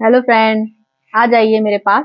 Hello friend, आ जाइए मेरे पास।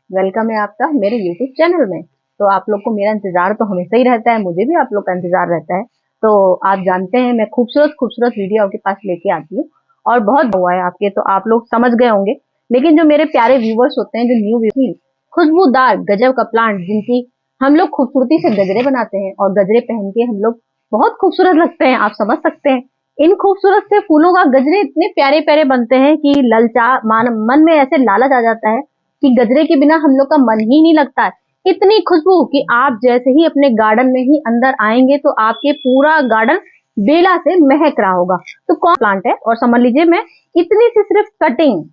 Welcome है आपका मेरे यूट्यूब चैनल में। तो आप लोग को मेरा इंतजार तो हमेशा ही रहता है, मुझे भी आप लोग का इंतजार रहता है। तो आप जानते हैं मैं खूबसूरत खूबसूरत वीडियो आपके पास लेके आती हूँ और बहुत हुआ है आपके, तो आप लोग समझ गए होंगे। लेकिन जो मेरे प्यारे व्यूवर्स होते हैं, जो न्यू व्यूअर्स, खुशबूदार गजब का प्लांट जिनकी हम लोग खूबसूरती से गजरे बनाते हैं और गजरे पहन के हम लोग बहुत खूबसूरत लगते हैं, आप समझ सकते हैं। इन खूबसूरत से फूलों का गजरे इतने प्यारे प्यारे बनते हैं कि ललचा मन में ऐसे लालच आ जाता है कि गजरे के बिना हम लोग का मन ही नहीं लगता है। इतनी खुशबू कि आप जैसे ही अपने गार्डन में ही अंदर आएंगे तो आपके पूरा गार्डन बेला से महक रहा होगा। तो कौन प्लांट है, और समझ लीजिए मैं इतनी सी सिर्फ कटिंग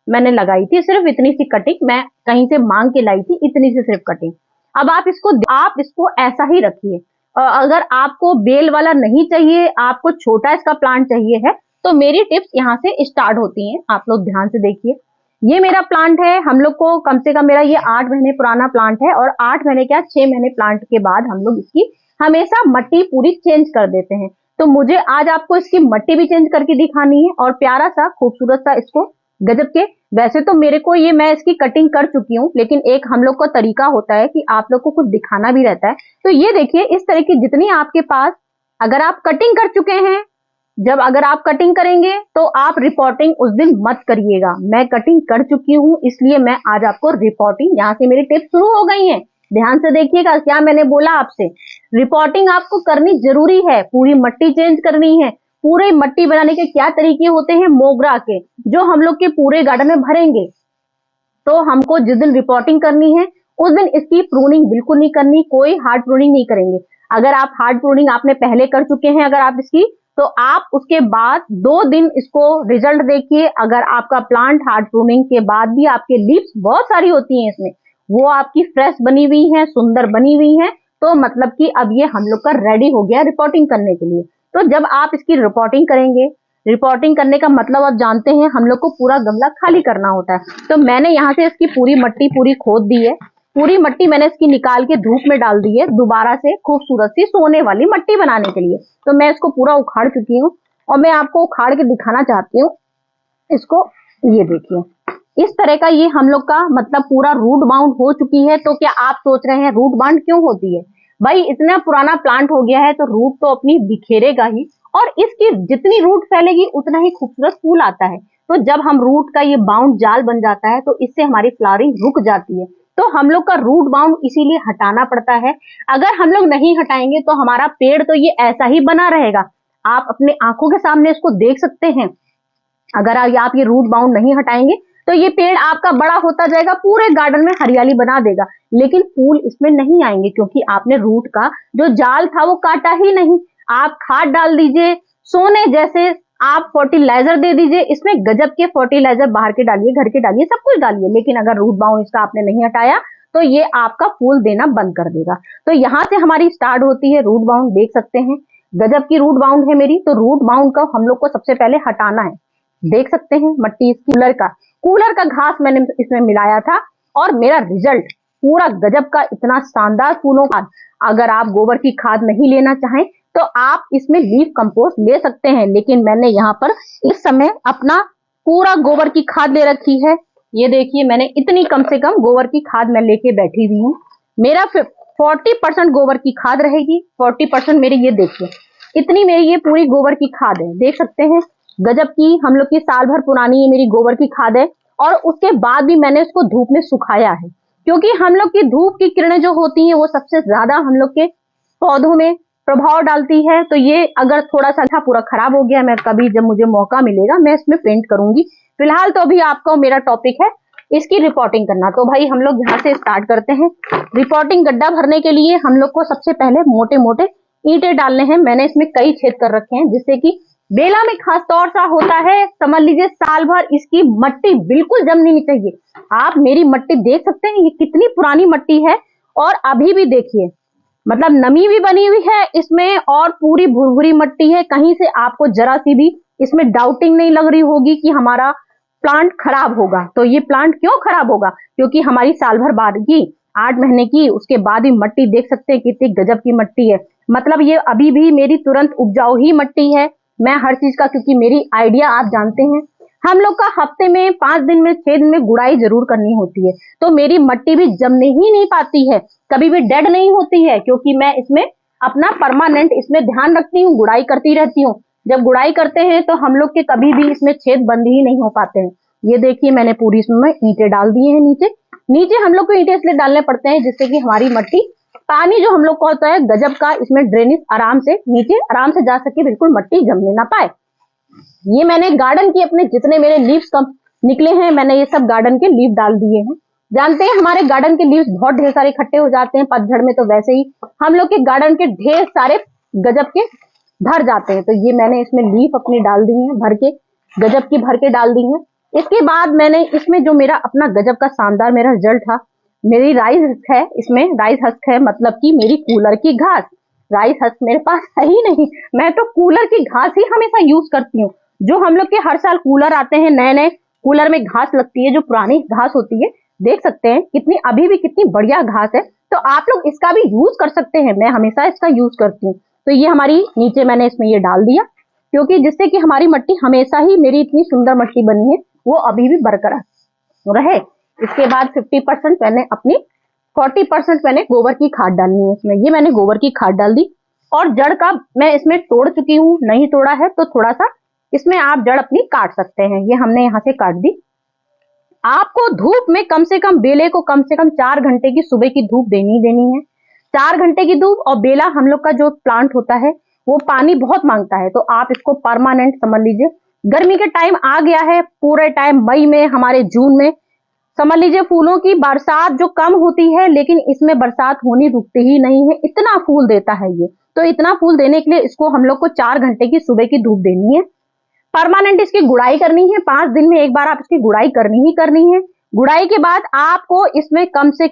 मैंने लगाई थी, सिर्फ इतनी सी कटिंग मैं कहीं से मांग के लाई थी, इतनी सी सिर्फ कटिंग। अब आप इसको ऐसा ही रखिए। अगर आपको बेल वाला नहीं चाहिए, आपको छोटा इसका प्लांट चाहिए है, तो मेरी टिप्स यहाँ से स्टार्ट होती हैं, आप लोग ध्यान से देखिए। ये मेरा प्लांट है, हम लोग को कम से कम मेरा ये 8 महीने पुराना प्लांट है, और 8 महीने क्या 6 महीने प्लांट के बाद हम लोग इसकी हमेशा मट्टी पूरी चेंज कर देते हैं। तो मुझे आज आपको इसकी मट्टी भी चेंज करके दिखानी है और प्यारा सा खूबसूरत सा इसको गजब के। वैसे तो मेरे को ये मैं इसकी कटिंग कर चुकी हूँ, लेकिन एक हम लोग का तरीका होता है कि आप लोग को कुछ दिखाना भी रहता है। तो ये देखिए, इस तरह की जितनी आपके पास, अगर आप कटिंग कर चुके हैं, जब अगर आप कटिंग करेंगे तो आप रिपोर्टिंग उस दिन मत करिएगा। मैं कटिंग कर चुकी हूँ, इसलिए मैं आज आपको रिपोर्टिंग, यहाँ से मेरी टिप्स शुरू हो गई हैं। ध्यान से देखिएगा क्या मैंने बोला आपसे। रिपोर्टिंग आपको करनी जरूरी है, पूरी मट्टी चेंज करनी है। पूरे मट्टी बनाने के क्या तरीके होते हैं मोगरा के, जो हम लोग के पूरे गार्डन में भरेंगे। तो हमको जिस दिन रिपोर्टिंग करनी है उस दिन इसकी प्रूनिंग बिल्कुल नहीं करनी, कोई हार्ड प्रूनिंग नहीं करेंगे। अगर आप हार्ड प्रूनिंग आपने पहले कर चुके हैं अगर आप इसकी, तो आप उसके बाद 2 दिन इसको रिजल्ट देखिए। अगर आपका प्लांट हार्ड प्रूनिंग के बाद भी आपके लीव्स बहुत सारी होती हैं इसमें, वो आपकी फ्रेश बनी हुई है, सुंदर बनी हुई है, तो मतलब कि अब ये हम लोग का रेडी हो गया रिपोर्टिंग करने के लिए। तो जब आप इसकी रिपोर्टिंग करेंगे, रिपोर्टिंग करने का मतलब आप जानते हैं, हम लोग को पूरा गमला खाली करना होता है। तो मैंने यहाँ से इसकी पूरी मट्टी पूरी खोद दी है, पूरी मट्टी मैंने इसकी निकाल के धूप में डाल दी है दोबारा से खूबसूरत सी सोने वाली मट्टी बनाने के लिए। तो मैं इसको पूरा उखाड़ चुकी हूँ और मैं आपको उखाड़ के दिखाना चाहती हूँ इसको। ये देखिए, इस तरह का ये हम लोग का मतलब पूरा रूट बाउंड हो चुकी है। तो क्या आप सोच रहे हैं रूट बाउंड क्यों होती है? भाई इतना पुराना प्लांट हो गया है तो रूट तो अपनी बिखेरेगा ही, और इसकी जितनी रूट फैलेगी उतना ही खूबसूरत फूल आता है। तो जब हम रूट का ये बाउंड जाल बन जाता है तो इससे हमारी फ्लावरिंग रुक जाती है। तो हम लोग का रूट बाउंड इसीलिए हटाना पड़ता है। अगर हम लोग नहीं हटाएंगे तो हमारा पेड़ तो ये ऐसा ही बना रहेगा, आप अपने आंखों के सामने इसको देख सकते हैं। अगर आप ये रूट बाउंड नहीं हटाएंगे तो ये पेड़ आपका बड़ा होता जाएगा, पूरे गार्डन में हरियाली बना देगा, लेकिन फूल इसमें नहीं आएंगे क्योंकि आपने रूट का जो जाल था वो काटा ही नहीं। आप खाद डाल दीजिए सोने जैसे, आप फर्टिलाइजर दे दीजिए, इसमें गजब के फर्टिलाइजर बाहर के डालिए, घर के डालिए, सब कुछ डालिए, लेकिन अगर रूट बाउंड इसका आपने नहीं हटाया तो ये आपका फूल देना बंद कर देगा। तो यहाँ से हमारी स्टार्ट होती है रूट बाउंड, देख सकते हैं गजब की रूट बाउंड है मेरी। तो रूट बाउंड का हम लोग को सबसे पहले हटाना है। देख सकते हैं मट्टी इसकी कूलर का घास मैंने इसमें मिलाया था, और मेरा रिजल्ट पूरा गजब का, इतना शानदार फूलों का। अगर आप गोबर की खाद नहीं लेना चाहें तो आप इसमें लीफ कंपोस्ट ले सकते हैं, लेकिन मैंने यहाँ पर इस समय अपना पूरा गोबर की खाद ले रखी है। ये देखिए मैंने इतनी कम से कम गोबर की खाद मैं लेके बैठी हुई हूँ। मेरा 40% गोबर की खाद रहेगी, 40% मेरी, ये देखिए इतनी मेरी ये पूरी गोबर की खाद है। देख सकते हैं गजब की, हम लोग की साल भर पुरानी ये मेरी गोबर की खाद है। और उसके बाद भी मैंने इसको धूप में सुखाया है, क्योंकि हम लोग की धूप की किरणें जो होती हैं वो सबसे ज्यादा हम लोग के पौधों में प्रभाव डालती है। तो ये अगर थोड़ा सा पूरा खराब हो गया, मैं कभी जब मुझे मौका मिलेगा मैं इसमें पेंट करूंगी। फिलहाल तो अभी आपका मेरा टॉपिक है इसकी रिपोर्टिंग करना। तो भाई हम लोग यहाँ से स्टार्ट करते हैं। रिपोर्टिंग गड्ढा भरने के लिए हम लोग को सबसे पहले मोटे मोटे ईंटें डालने हैं। मैंने इसमें कई छेद कर रखे हैं, जिससे कि बेला में खास तौर सा होता है, समझ लीजिए साल भर इसकी मट्टी बिल्कुल जमनी नहीं चाहिए। आप मेरी मट्टी देख सकते हैं, ये कितनी पुरानी मट्टी है, और अभी भी देखिए मतलब नमी भी बनी हुई है इसमें, और पूरी भुरभुरी मट्टी है। कहीं से आपको जरा सी भी इसमें डाउटिंग नहीं लग रही होगी कि हमारा प्लांट खराब होगा। तो ये प्लांट क्यों खराब होगा? क्योंकि हमारी साल भर बाद की 8 महीने की, उसके बाद ही मट्टी देख सकते हैं कितनी गजब की मट्टी है। मतलब ये अभी भी मेरी तुरंत उपजाऊ ही मट्टी है। मैं हर चीज का, क्योंकि मेरी आइडिया आप जानते हैं, हम लोग का हफ्ते में 5 दिन में 6 दिन में गुड़ाई जरूर करनी होती है। तो मेरी मट्टी भी जमने ही नहीं पाती है, कभी भी डेड नहीं होती है, क्योंकि मैं इसमें अपना परमानेंट इसमें ध्यान रखती हूँ, गुड़ाई करती रहती हूँ। जब गुड़ाई करते हैं तो हम लोग के कभी भी इसमें छेद बंद ही नहीं हो पाते हैं। ये देखिए मैंने पूरी इसमें ईंटें डाल दिए हैं नीचे। नीचे हम लोग को ईंटें इसलिए डालने पड़ते हैं जिससे कि हमारी मट्टी, पानी जो हम लोग को होता है गजब का, इसमें ड्रेनेज आराम से नीचे आराम से जा सके, बिल्कुल मट्टी जमने ना पाए। ये मैंने गार्डन की अपने जितने मेरे लीव्स कम निकले हैं, मैंने ये सब गार्डन के लीव डाल दिए हैं। जानते हैं हमारे गार्डन के लीव्स बहुत ढेर सारे इकट्ठे हो जाते हैं पतझड़ में, तो वैसे ही हम लोग के गार्डन के ढेर सारे गजब के भर जाते हैं। तो ये मैंने इसमें लीफ अपनी डाल दी है, भर के गजब की भर के डाल दी है। इसके बाद मैंने इसमें जो मेरा अपना गजब का शानदार मेरा रिजल्ट था, मेरी राइस हस्क है, इसमें राइस हस्क है, मतलब कि मेरी कूलर की घास। राइस हस्क मेरे पास है ही नहीं, मैं तो कूलर की घास ही हमेशा यूज करती हूँ। जो हम लोग के हर साल कूलर आते हैं, नए नए कूलर में घास लगती है, जो पुरानी घास होती है, देख सकते हैं कितनी अभी भी कितनी बढ़िया घास है। तो आप लोग इसका भी यूज कर सकते हैं, मैं हमेशा इसका यूज करती हूँ। तो ये हमारी नीचे मैंने इसमें ये डाल दिया, क्योंकि जिससे कि हमारी मट्टी हमेशा ही, मेरी इतनी सुंदर मट्टी बनी है वो अभी भी बरकरार रहे। इसके बाद 50% मैंने अपनी 40% मैंने गोबर की खाद डालनी है इसमें। ये मैंने गोबर की खाद डाल दी, और जड़ का मैं इसमें तोड़ चुकी हूँ, नहीं तोड़ा है तो थोड़ा सा इसमें आप जड़ अपनी काट सकते हैं। ये हमने यहाँ से काट दी। आपको धूप में कम से कम, बेले को कम से कम 4 घंटे की सुबह की धूप देनी ही देनी है। 4 घंटे की धूप। और बेला हम लोग का जो प्लांट होता है वो पानी बहुत मांगता है, तो आप इसको परमानेंट समझ लीजिए। गर्मी के टाइम आ गया है, पूरे टाइम मई में, हमारे जून में समझ लीजिए फूलों की बरसात जो कम होती है, लेकिन इसमें बरसात होनी रुकती ही नहीं है, इतना फूल देता है ये। तो इतना फूल देने के लिए इसको हम लोग को 4 घंटे की सुबह की धूप देनी है। परमानेंट इसकी गुड़ाई करनी है, 5 दिन में एक बार आप इसकी गुड़ाई करनी ही करनी है। गुड़ाई के बाद आपको इसमें कम से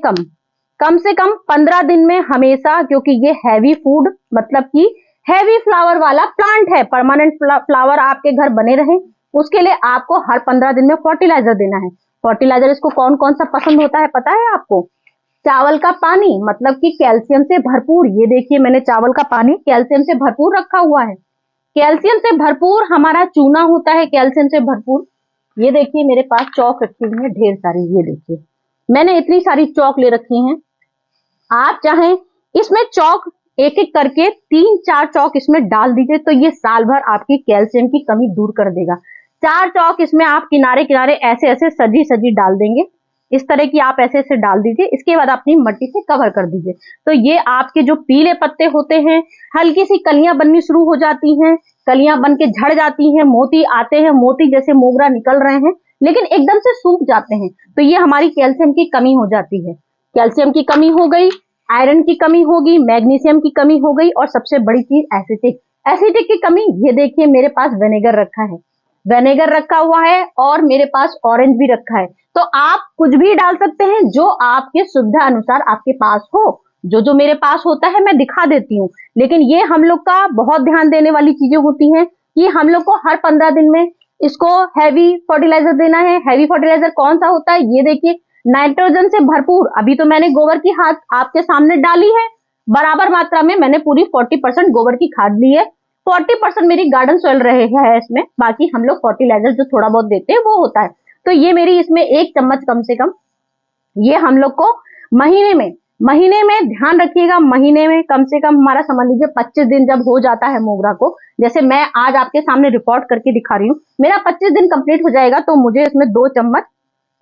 कम 15 दिन में हमेशा, क्योंकि ये हैवी फूड मतलब कि हैवी फ्लावर वाला प्लांट है, परमानेंट फ्लावर आपके घर बने रहे, उसके लिए आपको हर 15 दिन में फर्टिलाइजर देना है। फर्टिलाइजर इसको कौन कौन सा पसंद होता है पता है आपको? चावल का पानी, मतलब कि कैल्शियम से भरपूर। ये देखिए मैंने चावल का पानी कैल्शियम से भरपूर रखा हुआ है। कैल्शियम से भरपूर हमारा चूना होता है, कैल्शियम से भरपूर। ये देखिए मेरे पास चौक रखी हुई है ढेर सारी, ये देखिए मैंने इतनी सारी चौक ले रखी हैं। आप चाहें इसमें चौक एक एक करके 3-4 चौक इसमें डाल दीजिए, तो ये साल भर आपकी कैल्शियम की कमी दूर कर देगा। 4 चौक इसमें आप किनारे किनारे ऐसे ऐसे सजी सजी डाल देंगे, इस तरह की आप ऐसे ऐसे डाल दीजिए। इसके बाद अपनी मिट्टी से कवर कर दीजिए। तो ये आपके जो पीले पत्ते होते हैं, हल्की सी कलियां बननी शुरू हो जाती हैं, कलियां बन के झड़ जाती हैं, मोती आते हैं, मोती जैसे मोगरा निकल रहे हैं, लेकिन एकदम से सूख जाते हैं, तो ये हमारी कैल्शियम की कमी हो जाती है। कैल्शियम की कमी हो गई, आयरन की कमी होगी, मैग्नीशियम की कमी हो गई, और सबसे बड़ी चीज एसिटिक की कमी। ये देखिए मेरे पास विनेगर रखा है, विनेगर रखा हुआ है, और मेरे पास ऑरेंज भी रखा है। तो आप कुछ भी डाल सकते हैं जो आपके सुविधा अनुसार आपके पास हो। जो जो मेरे पास होता है मैं दिखा देती हूँ, लेकिन ये हम लोग का बहुत ध्यान देने वाली चीजें होती हैं कि हम लोग को हर 15 दिन में इसको हैवी फर्टिलाइजर देना है। हैवी फर्टिलाइजर कौन सा होता है? ये देखिए नाइट्रोजन से भरपूर। अभी तो मैंने गोबर की खाद आपके सामने डाली है, बराबर मात्रा में मैंने पूरी 40% गोबर की खाद ली है, 40% मेरी गार्डन सॉइल रहे है इसमें, बाकी हम लोग फर्टिलाइजर जो थोड़ा बहुत देते हैं वो होता है। तो ये मेरी इसमें 1 चम्मच कम से कम, ये हम लोग को महीने में ध्यान रखिएगा, महीने में कम से कम हमारा समझ लीजिए 25 दिन जब हो जाता है मोगरा को, जैसे मैं आज आपके सामने रिपोर्ट करके दिखा रही हूँ, मेरा 25 दिन कंप्लीट हो जाएगा, तो मुझे इसमें 2 चम्मच,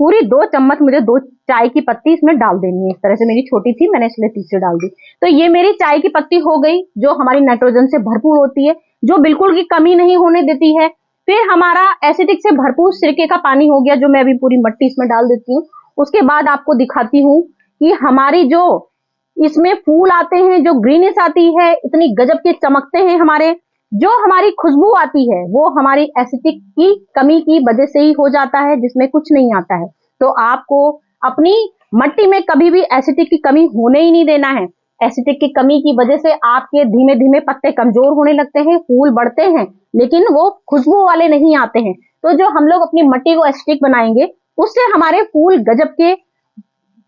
पूरी 2 चम्मच मुझे 2 चाय की पत्ती इसमें डाल देनी है। इस तरह से मेरी छोटी थी, मैंने इसलिए तीसरे डाल दी। तो ये मेरी चाय की पत्ती हो गई, जो हमारी नाइट्रोजन से भरपूर होती है, जो बिल्कुल की कमी नहीं होने देती है। फिर हमारा एसिडिक से भरपूर सिरके का पानी हो गया, जो मैं अभी पूरी मट्टी इसमें डाल देती हूँ। उसके बाद आपको दिखाती हूँ कि हमारी जो इसमें फूल आते हैं, जो ग्रीनिश आती है, इतनी गजब के चमकते हैं हमारे, जो हमारी खुशबू आती है, वो हमारी एसिडिक की कमी की वजह से ही हो जाता है, जिसमें कुछ नहीं आता है। तो आपको अपनी मट्टी में कभी भी एसिडिक की कमी होने ही नहीं देना है। एसिडिक की कमी की वजह से आपके धीमे धीमे पत्ते कमजोर होने लगते हैं, फूल बढ़ते हैं, लेकिन वो खुशबू वाले नहीं आते हैं। तो जो हम लोग अपनी मट्टी को एसिडिक बनाएंगे, उससे हमारे फूल गजब के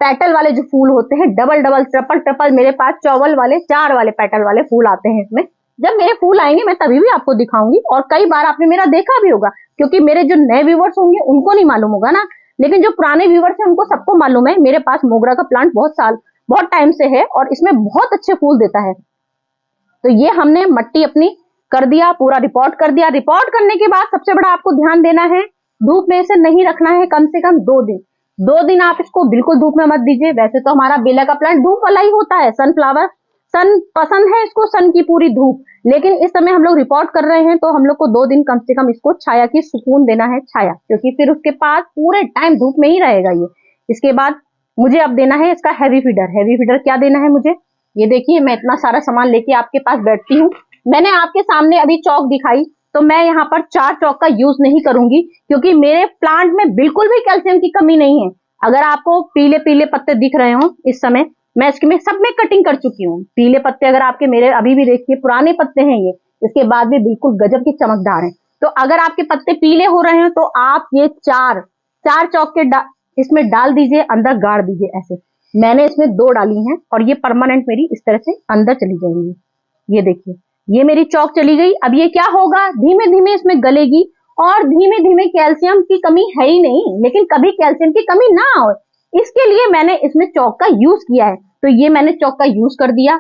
पेटल वाले जो फूल होते हैं, डबल डबल ट्रिपल ट्रिपल, मेरे पास चौवल वाले 4 वाले पेटल वाले फूल आते हैं इसमें, जब मेरे फूल आएंगे मैं तभी भी आपको दिखाऊंगी। और कई बार आपने मेरा देखा भी होगा, क्योंकि मेरे जो नए व्यूवर्स होंगे उनको नहीं मालूम होगा ना, लेकिन जो पुराने व्यूवर्स हैं उनको सबको मालूम है मेरे पास मोगरा का प्लांट बहुत टाइम से है और इसमें बहुत अच्छे फूल देता है। तो ये हमने मट्टी अपनी कर दिया, पूरा रिपोर्ट कर दिया। रिपोर्ट करने के बाद सबसे बड़ा आपको ध्यान देना है, धूप में इसे नहीं रखना है कम से कम 2 दिन। 2 दिन आप इसको बिल्कुल धूप में मत दीजिए। वैसे तो हमारा बेला का प्लांट धूप वाला ही होता है, सनफ्लावर, सन पसंद है इसको, सन की पूरी धूप। लेकिन इस समय हम लोग रिपोर्ट कर रहे हैं तो हम लोग को 2 दिन कम से कम इसको छाया की सुकून देना है, छाया, क्योंकि फिर उसके पास पूरे टाइम धूप में ही रहेगा ये। इसके बाद मुझे अब देना है इसका हैवी फीडर। हैवी फीडर क्या देना है मुझे, ये देखिए मैं इतना सारा सामान लेके आपके पास बैठती हूँ। मैंने आपके सामने अभी चौक दिखाई, तो मैं यहाँ पर 4 चौक का यूज नहीं करूंगी, क्योंकि मेरे प्लांट में बिल्कुल भी कैल्शियम की कमी नहीं है। अगर आपको पीले पीले पत्ते दिख रहे हो इस समय, मैं इसके सब में कटिंग कर चुकी हूँ। पीले पत्ते अगर आपके मेरे अभी भी देखिए पुराने पत्ते हैं ये, इसके बाद भी बिल्कुल गजब की चमकदार है। तो अगर आपके पत्ते पीले हो रहे हैं तो आप ये चार चौक के इसमें डाल दीजिए, अंदर गाड़ दीजिए ऐसे। मैंने इसमें 2 डाली हैं और ये परमानेंट मेरी इस तरह से अंदर चली जाएंगी। ये देखिए ये मेरी चौक चली गई। अब ये क्या होगा, धीमे धीमे इसमें गलेगी और धीमे धीमे, कैल्शियम की कमी है ही नहीं, लेकिन कभी कैल्शियम की कमी ना हो इसके लिए मैंने इसमें चौक का यूज किया है। तो ये मैंने चौक का यूज कर दिया।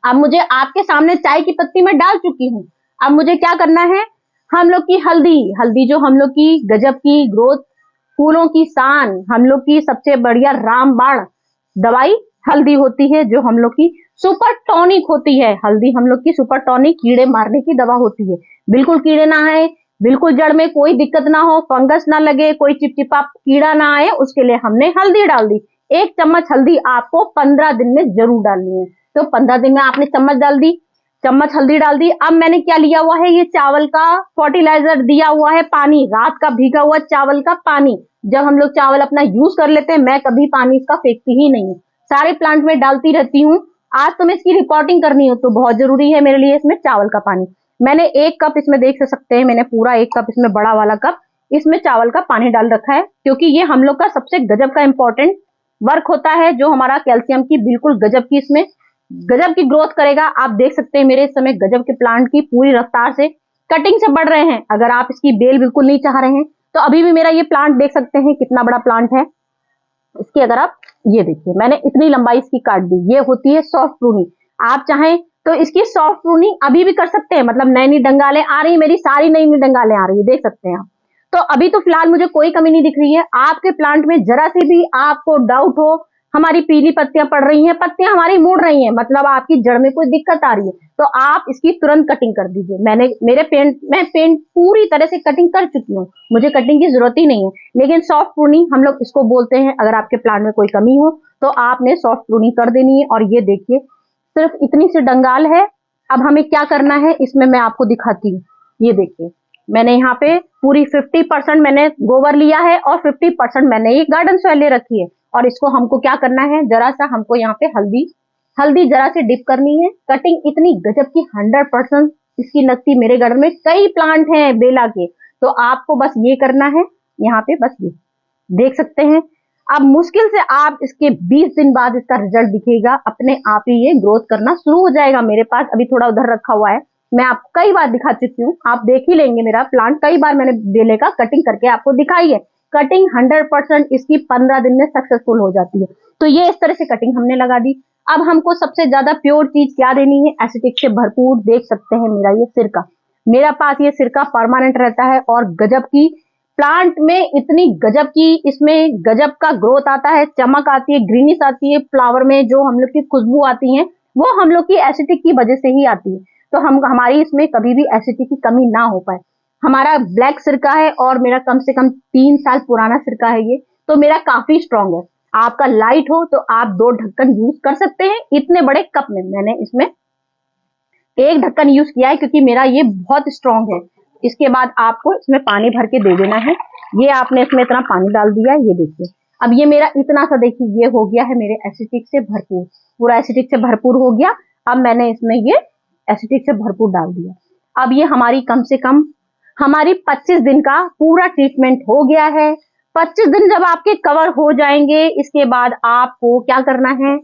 अब मुझे आपके सामने चाय की पत्ती में डाल चुकी हूँ। अब मुझे क्या करना है, हम लोग की हल्दी जो हम लोग की गजब की ग्रोथ, फूलों की शान, हम लोग की सबसे बढ़िया रामबाण दवाई हल्दी होती है, जो हम लोग की सुपर टॉनिक होती है। हल्दी हम लोग की सुपर टॉनिक, कीड़े मारने की दवा होती है। बिल्कुल कीड़े ना आए, बिल्कुल जड़ में कोई दिक्कत ना हो, फंगस ना लगे, कोई चिपचिपा कीड़ा ना आए, उसके लिए हमने हल्दी डाल दी। 1 चम्मच हल्दी आपको 15 दिन में जरूर डालनी है। तो 15 दिन में आपने चम्मच हल्दी डाल दी। अब मैंने क्या लिया हुआ है, ये चावल का फर्टिलाइजर दिया हुआ है, पानी, रात का भीगा हुआ चावल का पानी। जब हम लोग चावल अपना यूज कर लेते हैं, मैं कभी पानी इसका फेंकती ही नहीं, सारे प्लांट में डालती रहती हूँ। आज तो मैं इसकी रिपोर्टिंग करनी हो तो बहुत जरूरी है मेरे लिए इसमें चावल का पानी। मैंने 1 कप इसमें देख सकते हैं, मैंने पूरा 1 कप इसमें बड़ा वाला कप इसमें चावल का पानी डाल रखा है, क्योंकि ये हम लोग का सबसे गजब का इंपॉर्टेंट वर्क होता है, जो हमारा कैल्शियम की बिल्कुल गजब की इसमें गजब की ग्रोथ करेगा। आप देख सकते हैं मेरे इस समय गजब के प्लांट की पूरी रफ्तार से कटिंग से बढ़ रहे हैं। अगर आप इसकी बेल बिल्कुल नहीं चाह रहे हैं तो अभी भी मेरा ये प्लांट देख सकते हैं कितना बड़ा प्लांट है। इसकी अगर आप ये देखिए, मैंने इतनी लंबाई इसकी काट दी। ये होती है सॉफ्ट प्रूनिंग। आप चाहें तो इसकी सॉफ्ट प्रूनिंग अभी भी कर सकते हैं, मतलब नई नई डंगालें आ रही, मेरी सारी नई नई डंगालें आ रही है, देख सकते हैं आप। तो अभी तो फिलहाल मुझे कोई कमी नहीं दिख रही है। आपके प्लांट में जरा सी भी आपको डाउट हो, हमारी पीली पत्तियां पड़ रही हैं, पत्तियां हमारी मुड़ रही हैं, मतलब आपकी जड़ में कोई दिक्कत आ रही है, तो आप इसकी तुरंत कटिंग कर दीजिए। मैं पेंट पूरी तरह से कटिंग कर चुकी हूँ, मुझे कटिंग की जरूरत ही नहीं है। लेकिन सॉफ्ट प्रूनिंग हम लोग इसको बोलते हैं। अगर आपके प्लांट में कोई कमी हो तो आपने सॉफ्ट प्रूनिंग कर देनी है। और ये देखिए सिर्फ इतनी सी डंगाल है। अब हमें क्या करना है इसमें मैं आपको दिखाती हूँ। ये देखिए मैंने यहाँ पे पूरी 50% मैंने गोबर लिया है और 50% मैंने ये गार्डन सॉइल ले रखी है। और इसको हमको क्या करना है, जरा सा हमको यहाँ पे हल्दी जरा से डिप करनी है। कटिंग इतनी गजब की 100% इसकी लगती मेरे गार्डन में कई प्लांट हैं बेला के, तो आपको बस ये करना है। यहाँ पे बस ये देख सकते हैं। अब मुश्किल से आप इसके 20 दिन बाद इसका रिजल्ट दिखेगा, अपने आप ही ये ग्रोथ करना शुरू हो जाएगा। मेरे पास अभी थोड़ा उधर रखा हुआ है, मैं आपको कई बार दिखा चुकी हूँ, आप देख ही लेंगे मेरा प्लांट। कई बार मैंने बेले का कटिंग करके आपको दिखाई है। कटिंग 100% इसकी 15 दिन में सक्सेसफुल हो जाती है। तो ये इस तरह से कटिंग हमने लगा दी। अब हमको सबसे ज्यादा प्योर चीज क्या देनी है, एसिटिक से भरपूर। देख सकते हैं मेरा ये सिरका, मेरा पास ये सिरका परमानेंट रहता है और गजब की प्लांट में इतनी गजब की इसमें गजब का ग्रोथ आता है, चमक आती है, ग्रीनिश आती है फ्लावर में, जो हम लोग की खुशबू आती है वो हम लोग की एसिटिक की वजह से ही आती है। तो हमारी इसमें कभी भी एसिडिटी की कमी ना हो पाए। हमारा ब्लैक सिरका है और मेरा कम से कम 3 साल पुराना सिरका है ये, तो मेरा काफी स्ट्रॉन्ग है। आपका लाइट हो तो आप 2 ढक्कन यूज कर सकते हैं। इतने बड़े कप में मैंने इसमें 1 ढक्कन यूज किया है, क्योंकि मेरा ये बहुत स्ट्रॉन्ग है। इसके बाद आपको इसमें पानी भर के दे देना है। ये आपने इसमें इतना पानी डाल दिया, ये देखिए। अब ये मेरा इतना सा देखिए ये हो गया है मेरे एसिटिक से भरपूर, पूरा एसिटिक से भरपूर हो गया। अब मैंने इसमें ये एसिटिक से भरपूर डाल दिया। अब ये हमारी कम से कम हमारी 25 दिन का पूरा ट्रीटमेंट हो गया है। 25 दिन जब आपके कवर हो जाएंगे, इसके बाद आपको क्या करना है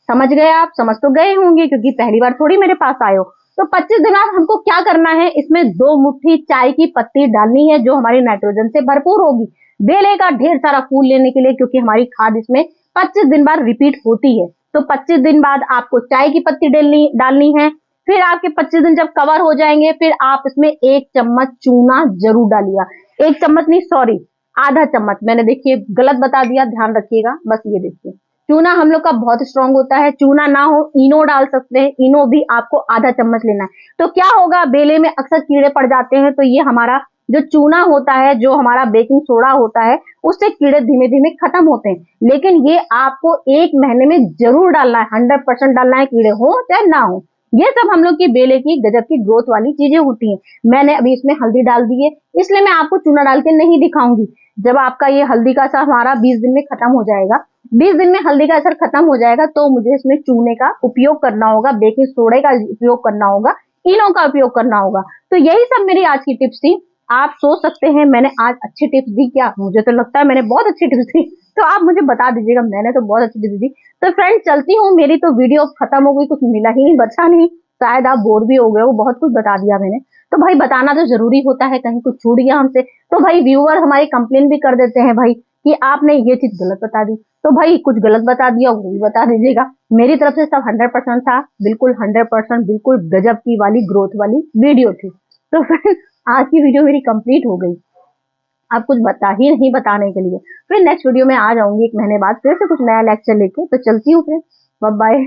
समझ गए, आप समझ तो गए होंगे क्योंकि पहली बार थोड़ी मेरे पास आए हो। तो 25 दिन बाद हमको क्या करना है, इसमें 2 मुट्ठी चाय की पत्ती डालनी है जो हमारी नाइट्रोजन से भरपूर होगी बेले का ढेर सारा फूल लेने के लिए, क्योंकि हमारी खाद इसमें 25 दिन बाद रिपीट होती है। तो 25 दिन बाद आपको चाय की पत्ती डालनी है। फिर आपके 25 दिन जब कवर हो जाएंगे, फिर आप इसमें 1 चम्मच चूना जरूर डालिएगा। 1 चम्मच नहीं, सॉरी, आधा चम्मच, मैंने देखिए गलत बता दिया, ध्यान रखिएगा। बस ये देखिए, चूना हम लोग का बहुत स्ट्रांग होता है। चूना ना हो इनो डाल सकते हैं, इनो भी आपको आधा चम्मच लेना है। तो क्या होगा, बेले में अक्सर कीड़े पड़ जाते हैं, तो ये हमारा जो चूना होता है, जो हमारा बेकिंग सोडा होता है, उससे कीड़े धीमे धीमे खत्म होते हैं। लेकिन ये आपको 1 महीने में जरूर डालना है, 100% डालना है, कीड़े हो चाहे ना हो। ये सब हम लोग की बेले की गजब की ग्रोथ वाली चीजें होती हैं। मैंने अभी इसमें हल्दी डाल दी है, इसलिए मैं आपको चूना डाल के नहीं दिखाऊंगी। जब आपका ये हल्दी का असर हमारा 20 दिन में खत्म हो जाएगा, 20 दिन में हल्दी का असर खत्म हो जाएगा, तो मुझे इसमें चूने का उपयोग करना होगा, बेकिंग सोडे का उपयोग करना होगा, इनो का उपयोग करना होगा। तो यही सब मेरी आज की टिप्स थी। आप सोच सकते हैं मैंने आज अच्छी टिप्स दी क्या? मुझे तो लगता है मैंने बहुत अच्छी टिप्स दी। तो आप मुझे बता दीजिएगा, मैंने तो बहुत अच्छी टिप्स दी। तो फ्रेंड चलती हूँ, मेरी तो वीडियो खत्म हो गई, कुछ मिला ही नहीं, बचा नहीं। शायद आप बोर भी हो गए हो, बहुत कुछ बता दिया मैंने। तो भाई बताना तो जरूरी होता है, कहीं कुछ छूट गया हमसे तो भाई व्यूअर हमारे कंप्लेन भी कर देते हैं भाई कि आपने ये चीज गलत बता दी। तो भाई कुछ गलत बता दिया वो भी बता दीजिएगा। मेरी तरफ से सब 100% था, बिल्कुल 100%, बिल्कुल गजब की वाली ग्रोथ वाली वीडियो थी। तो फ्रेंड आज की वीडियो मेरी कंप्लीट हो गई, आप कुछ बता ही नहीं बताने के लिए। फिर नेक्स्ट वीडियो में आ जाऊंगी 1 महीने बाद फिर से कुछ नया लेक्चर लेके। तो चलती हूँ फिर, बाय बाय।